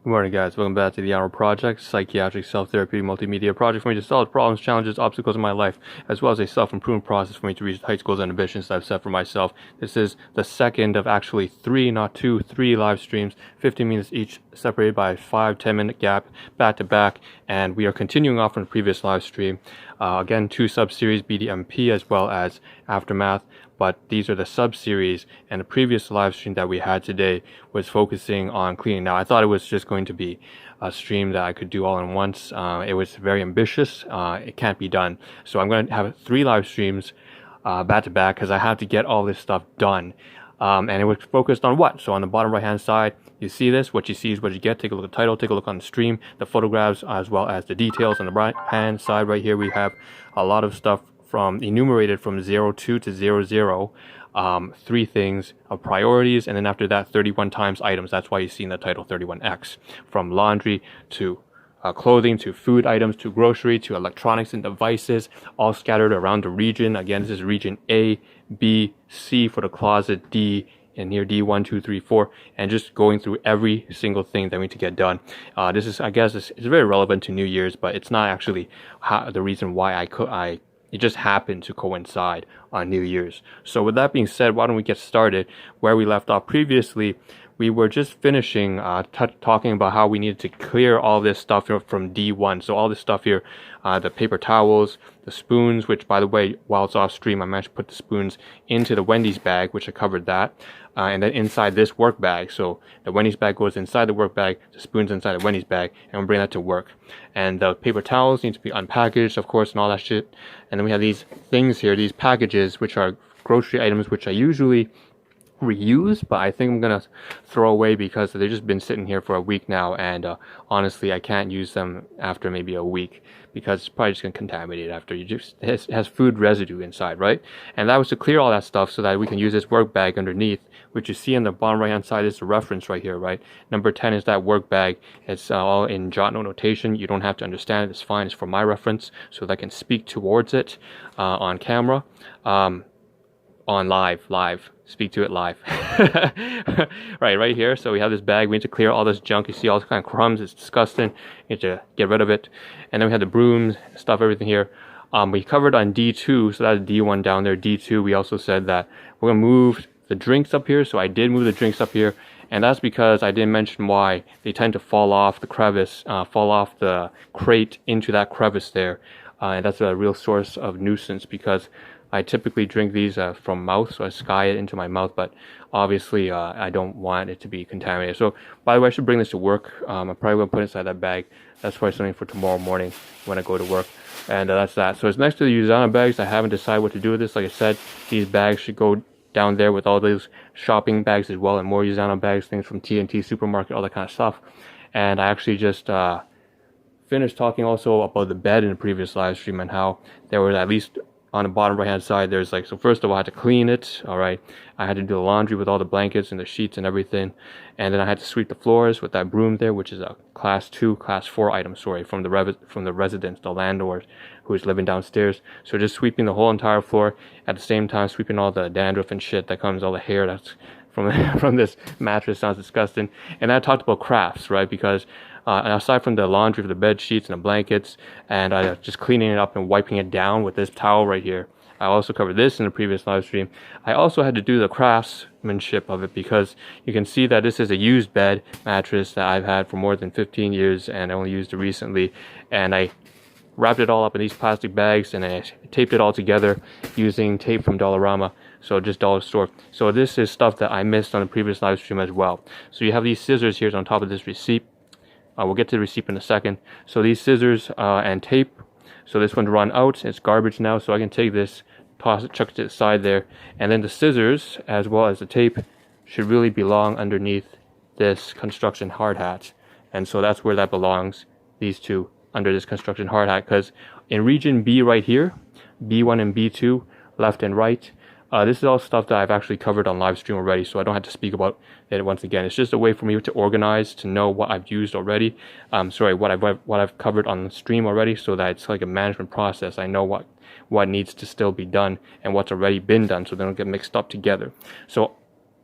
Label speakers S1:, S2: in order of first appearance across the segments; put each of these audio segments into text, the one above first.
S1: Good morning, guys. Welcome back to the Ahn Rho Project, psychiatric self-therapeutic multimedia project for me to solve problems, challenges, obstacles in my life, as well as a self-improvement process for me to reach the heights, goals, and ambitions that I've set for myself. This is the second of actually three, not two, three live streams, 15 minutes each, separated by a 5-10 minute gap, back to back, and we are continuing off from the previous live stream. Again, two sub-series, BDMP as well as Aftermath. But these are the sub-series, and the previous live stream that we had today was focusing on cleaning. Now, I thought it was just going to be a stream that I could do all in once. It was very ambitious. It can't be done. So I'm going to have 3 live streams back to back because I have to get all this stuff done. And it was focused on what? So on the bottom right-hand side, you see this. What you see is what you get. Take a look at the title. Take a look on the stream, the photographs, as well as the details. On the right-hand side right here, we have a lot of stuff enumerated from 02 to 00, 3 things of priorities, and then after that 31 times items. That's why you see in the title 31X, from laundry to clothing to food items to grocery to electronics and devices, all scattered around the region. Again, this is region A, B, C for the closet, D, and here D1, 2, 3, 4, and just going through every single thing that we need to get done. This is, I guess, it's very relevant to New Year's, but it's not actually the reason why it just happened to coincide on New Year's. So with that being said, why don't we get started where we left off previously? We were just finishing talking about how we needed to clear all this stuff from D1. So all this stuff here, the paper towels, the spoons, which by the way, while it's off stream, I managed to put the spoons into the Wendy's bag, which I covered that. And then inside this work bag. So the Wendy's bag goes inside the work bag, the spoons inside the Wendy's bag, and we'll bring that to work. And the paper towels need to be unpackaged, of course, and all that shit. And then we have these things here, these packages, which are grocery items, which I usually reuse, but I think I'm gonna throw away because they've just been sitting here for a week now, and honestly I can't use them after maybe a week because it's probably just gonna contaminate it after. It has food residue inside, right? And that was to clear all that stuff so that we can use this work bag underneath, which you see on the bottom right hand side is the reference right here, right? Number 10 is that work bag. It's all in jot note notation. You don't have to understand it. It's fine. It's for my reference so that I can speak towards it on camera, on live, speak to it live. right here. So we have this bag. We need to clear all this junk. You see all this kind of crumbs. It's disgusting. You need to get rid of it. And then we have the brooms, stuff, everything here. We covered on D2, so that's D1 down there. D2, we also said that we're gonna move the drinks up here. So I did move the drinks up here, and that's because I didn't mention why they tend to fall off the crevice, fall off the crate into that crevice there. And that's a real source of nuisance because I typically drink these from mouth, so I sky it into my mouth, but obviously I don't want it to be contaminated. So, by the way, I should bring this to work. I'm probably going to put it inside that bag. That's probably something for tomorrow morning when I go to work. And that's that. So it's next to the Usana bags. I haven't decided what to do with this. Like I said, these bags should go down there with all those shopping bags as well, and more Usana bags, things from TNT Supermarket, all that kind of stuff. And I actually just finished talking also about the bed in the previous live stream and how there was at least on the bottom right hand side there's so first of all I had to clean it. All right, I had to do the laundry with all the blankets and the sheets and everything, and then I had to sweep the floors with that broom there, which is a class 4 item, sorry, from the residents, the landlord who is living downstairs. So just sweeping the whole entire floor, at the same time sweeping all the dandruff and shit that comes, all the hair that's from this mattress. Sounds disgusting. And I talked about crafts, right? Because and aside from the laundry for the bed sheets and the blankets, and just cleaning it up and wiping it down with this towel right here. I also covered this in the previous live stream. I also had to do the craftsmanship of it because you can see that this is a used bed mattress that I've had for more than 15 years and I only used it recently. And I wrapped it all up in these plastic bags and I taped it all together using tape from Dollarama. So just dollar store. So this is stuff that I missed on the previous live stream as well. So you have these scissors here on top of this receipt. We'll get to the receipt in a second. So these scissors and tape. So this one's run out. It's garbage now. So I can take this, toss it, chuck it to the side there. And then the scissors, as well as the tape, should really belong underneath this construction hard hat. And so that's where that belongs, these two, under this construction hard hat. Because in region B right here, B1 and B2, left and right, this is all stuff that I've actually covered on live stream already, so I don't have to speak about it once again. It's just a way for me to organize, to know what I've used already. What I've covered on the stream already, so that it's like a management process. I know what needs to still be done and what's already been done, so they don't get mixed up together. So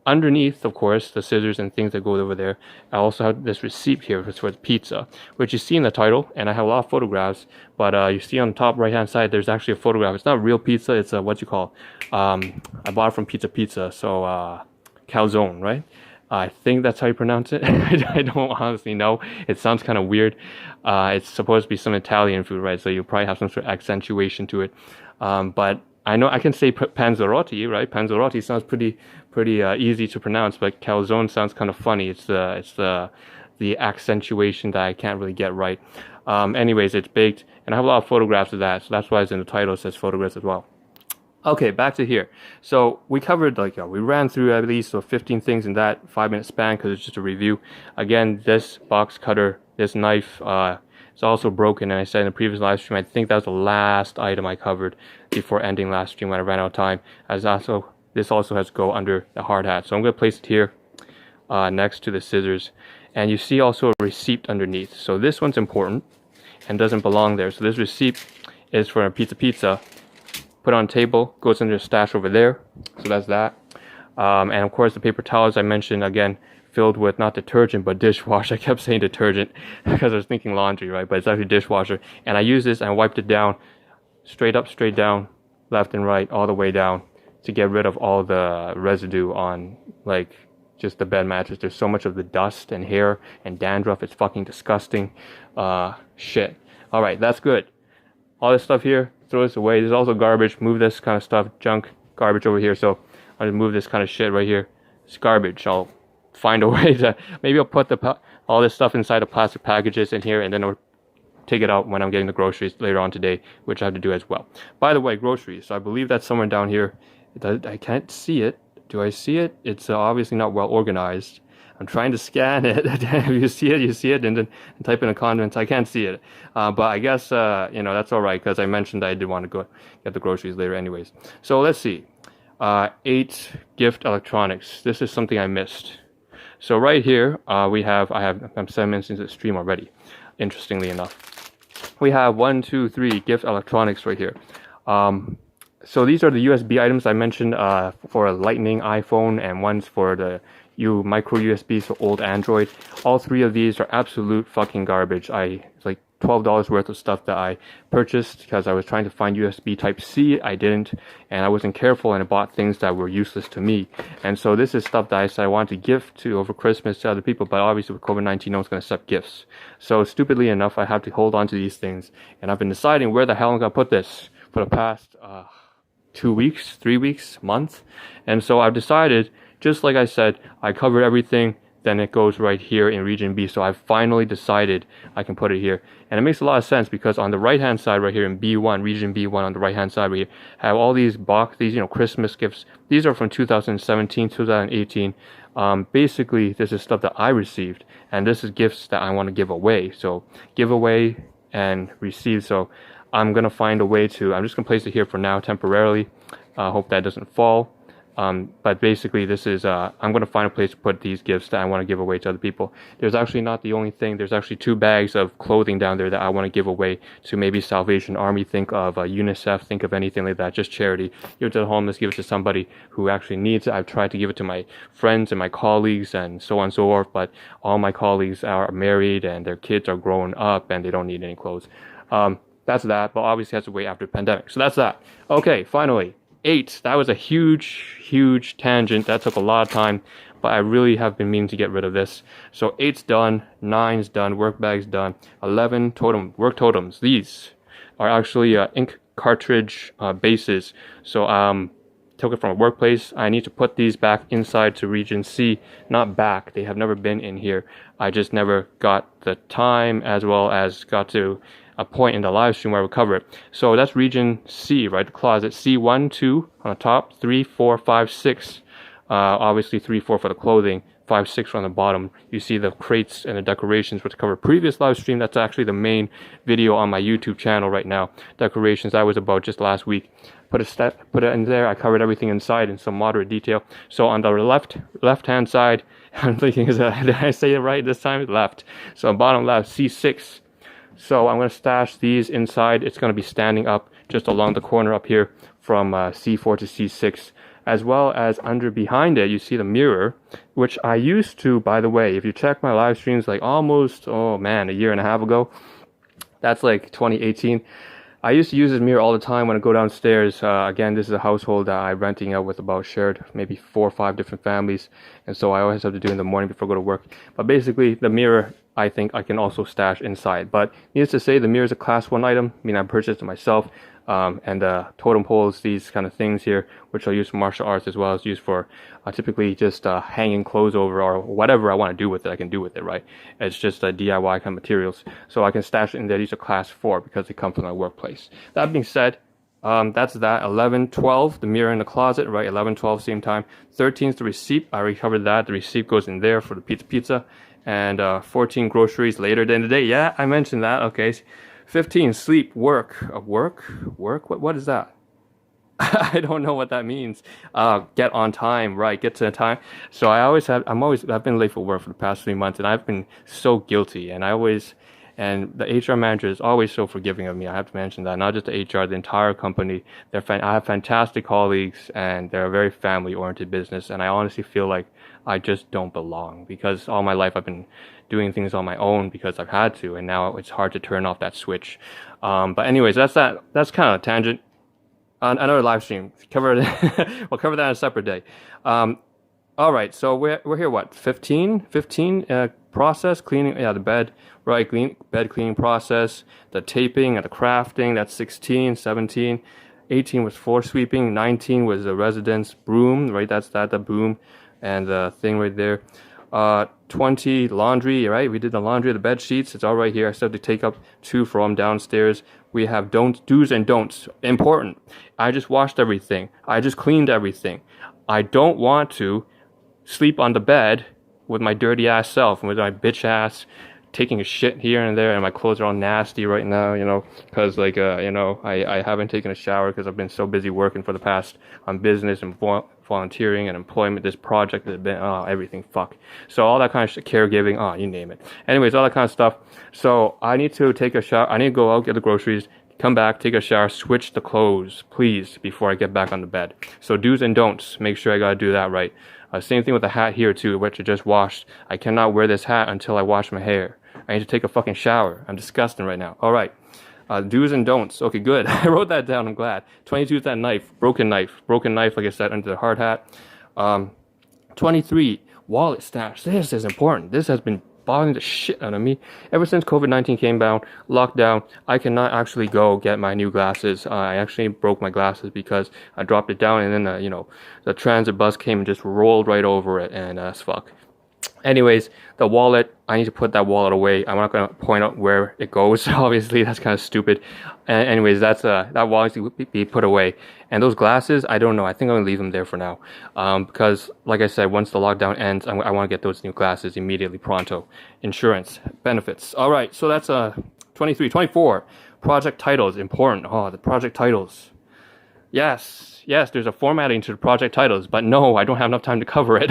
S1: underneath, of course, the scissors and things that go over there, I also have this receipt here for the pizza, which you see in the title, and I have a lot of photographs, but you see on the top right hand side, there's actually a photograph. It's not real pizza, it's what you call, I bought it from Pizza, so calzone, right? I think that's how you pronounce it. I don't honestly know. It sounds kind of weird. It's supposed to be some Italian food, right? So you probably have some sort of accentuation to it. But I know I can say panzerotti, right? Panzerotti sounds pretty easy to pronounce, but calzone sounds kind of funny. It's the accentuation that I can't really get right. Anyways, it's baked, and I have a lot of photographs of that, so that's why it's in the title. It says photographs as well. Okay, back to here. So we covered, we ran through at least 15 things in that 5-minute span because it's just a review. Again, this box cutter, this knife, it's also broken, and I said in the previous live stream, I think that was the last item I covered before ending last stream when I ran out of time. This also has to go under the hard hat. So I'm going to place it here next to the scissors. And you see also a receipt underneath. So this one's important and doesn't belong there. So this receipt is for a pizza. Put on table, goes into the stash over there. So that's that. And of course the paper towels I mentioned, again, filled with not detergent but dishwasher. I kept saying detergent because I was thinking laundry, right? But it's actually dishwasher. And I used this and I wiped it down, straight up, straight down, left and right, all the way down to get rid of all the residue on just the bed mattress. There's so much of the dust and hair and dandruff. It's fucking disgusting. Shit. All right, that's good. All this stuff here, throw this away. There's also garbage. Move this kind of stuff, junk, garbage over here. So I'll just move this kind of shit right here. It's garbage. I'll find a way to, maybe I'll put all this stuff inside the plastic packages in here, and then I'll take it out when I'm getting the groceries later on today, which I have to do as well. By the way, groceries. So I believe that's somewhere down here. I can't see it. Do I see it? It's obviously not well organized. I'm trying to scan it. If you see it, and then type in a condiments. I can't see it. But I guess, that's all right, because I mentioned that I did want to go get the groceries later anyways. So let's see. 8 gift electronics. This is something I missed. So right here, I'm 7 minutes into the stream already, interestingly enough. We have 1, 2, 3 gift electronics right here. So these are the USB items I mentioned for a Lightning iPhone, and one's for the micro USBs for old Android. All 3 of these are absolute fucking garbage. It's like $12 worth of stuff that I purchased because I was trying to find USB Type-C. I didn't, and I wasn't careful, and I bought things that were useless to me. And so this is stuff that I said I wanted to gift to over Christmas to other people, but obviously with COVID-19, no one's going to accept gifts. So stupidly enough, I have to hold on to these things, and I've been deciding where the hell I'm going to put this for the past 2 weeks, 3 weeks, month. And so I've decided, just like I said, I covered everything, then it goes right here in region B. So I've finally decided I can put it here. And it makes a lot of sense because on the right hand side right here in B1, region B1 on the right hand side right here, I have all these Christmas gifts. These are from 2017, 2018. Basically, this is stuff that I received, and this is gifts that I want to give away. So give away and receive. So I'm going to find a way I'm just going to place it here for now temporarily. Hope that doesn't fall. But basically this is, I'm going to find a place to put these gifts that I want to give away to other people. There's actually not the only thing. There's actually 2 bags of clothing down there that I want to give away to maybe Salvation Army. Think of UNICEF. Think of anything like that. Just charity. Give it to the homeless. Give it to somebody who actually needs it. I've tried to give it to my friends and my colleagues and so on and so forth, but all my colleagues are married and their kids are growing up and they don't need any clothes. That's that, but obviously has to wait after the pandemic. So that's that. Okay, finally. 8. That was a huge tangent. That took a lot of time, but I really have been meaning to get rid of this. So 8's done, 9's done, work bag's done, 11 work totems. These are actually ink cartridge bases. So took it from a workplace. I need to put these back inside to region C, not back. They have never been in here. I just never got the time as well as got to a point in the live stream where I would cover it. So that's region C, right? The closet. C1, 2 on the top, 3, 4, 5, 6. Obviously 3, 4 for the clothing, 5, 6 on the bottom. You see the crates and the decorations, which covered previous live stream. That's actually the main video on my YouTube channel right now. Decorations, that was about just last week. Put it in there. I covered everything inside in some moderate detail. So on the left hand side, I'm thinking, did I say it right this time? Left. So bottom left, C6. So I'm going to stash these inside. It's going to be standing up just along the corner up here from C4 to C6. as well as behind it, you see the mirror, which I used to, by the way, if you check my live streams like almost, oh man, a year and a half ago, that's like 2018. I used to use this mirror all the time when I go downstairs. Again, this is a household that I'm renting out with about shared maybe 4 or 5 different families. And so I always have to do it in the morning before I go to work. But basically, the mirror, I think I can also stash inside. But needless to say, the mirror is a class 1 item. I mean, I purchased it myself. And the totem poles, these kind of things here, which I'll use for martial arts as well as used for typically just hanging clothes over or whatever I want to do with it, I can do with it, right? It's just DIY kind of materials. So I can stash it in there. These are class 4 because they come from my workplace. That being said, that's that. 11, 12, the mirror in the closet, right? 11, 12, same time. 13 is the receipt. I already covered that. The receipt goes in there for the pizza. And 14, groceries later in the day. Yeah, I mentioned that. Okay. 15, sleep, work. Work? What is that? I don't know what that means. Get on time, right? Get to the time. So I've been late for work for the past 3 months, and I've been so guilty. And the HR manager is always so forgiving of me. I have to mention that. Not just the HR, the entire company. I have fantastic colleagues, and they're a very family-oriented business. And I honestly feel like I just don't belong because all my life I've been doing things on my own because I've had to, and now it's hard to turn off that switch. But anyways, that's kind of a tangent. Another live stream. We'll cover that on a separate day. All right, so we're here. What 15 process cleaning? Yeah, the bed, right? Bed cleaning process. The taping and the crafting. That's 16, 17. 18 was floor sweeping. 19 was the residence broom, right? That's the broom and the thing right there. 20, laundry, right? We did the laundry, the bed sheets. It's all right here. I still have to take up 2 from downstairs. We have do's and don'ts. Important. I just washed everything. I just cleaned everything. I don't want to sleep on the bed with my dirty ass self and with my bitch ass taking a shit here and there, and my clothes are all nasty right now, because I haven't taken a shower because I've been so busy working for the past on business and volunteering and employment. This project has been everything, fuck. So all that kind of shit, caregiving, you name it. Anyways, all that kind of stuff. So I need to take a shower. I need to go out, get the groceries, come back, take a shower, switch the clothes, please, before I get back on the bed. So do's and don'ts. Make sure I gotta do that right. Same thing with the hat here too, which I just washed. I cannot wear this hat until I wash my hair. I need to take a fucking shower. I'm disgusting right now. All right. Do's and don'ts. Okay, good. I wrote that down. I'm glad. 22 is that knife. Broken knife, like I said, under the hard hat. 23, wallet stash. This is important. This has been bothering the shit out of me. Ever since COVID-19 came down, lockdown, I cannot actually go get my new glasses. I actually broke my glasses because I dropped it down, and then, the transit bus came and just rolled right over it, and fuck. Anyways, the wallet, I need to put that wallet away. I'm not going to point out where it goes. Obviously, that's kind of stupid. Anyways, that wallet needs to be put away. And those glasses, I don't know. I think I'm going to leave them there for now. Because, like I said, once the lockdown ends, I want to get those new glasses immediately, pronto. Insurance, benefits. All right, so that's 23. 24, project titles, important. Oh, the project titles. Yes, there's a formatting to the project titles, but no, I don't have enough time to cover it.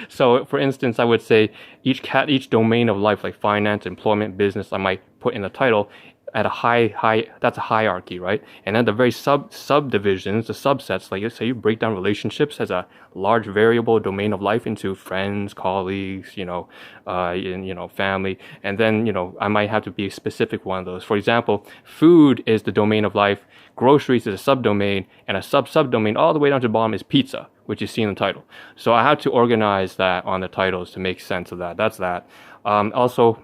S1: So, for instance, I would say each domain of life, like finance, employment, business, I might put in the title at a high, that's a hierarchy, right? And then the very subdivisions, the subsets, like say you break down relationships as a large variable domain of life into friends, colleagues, family. And then, I might have to be a specific one of those. For example, food is the domain of life, groceries is a subdomain, and a subdomain all the way down to the bottom is pizza, which you see in the title. So I had to organize that on the titles to make sense of that. That's that. Also,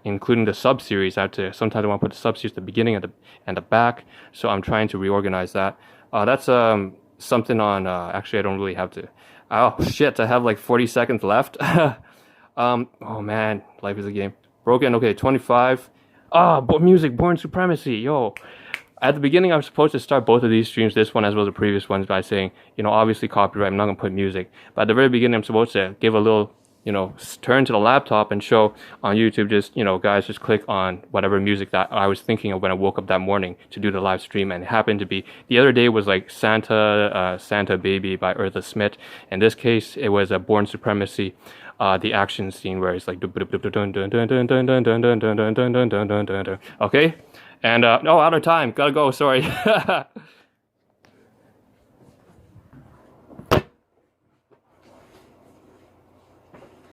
S1: including the sub-series, sometimes I want to put the sub-series at the beginning and the back, so I'm trying to reorganize that. That's something on, actually I don't really have to. Oh shit, I have like 40 seconds left. Oh man, life is a game. Broken, okay, 25. Music, Born Supremacy, yo. At the beginning, I'm supposed to start both of these streams, this one as well as the previous ones, by saying, obviously copyright, I'm not going to put music. But at the very beginning, I'm supposed to give a little, turn to the laptop and show on YouTube, just, guys, just click on whatever music that I was thinking of when I woke up that morning to do the live stream. And it happened to be, the other day was like Santa Baby by Eartha Smith. In this case, it was a Born Supremacy, the action scene where it's like, okay? And, out of time, gotta go, sorry.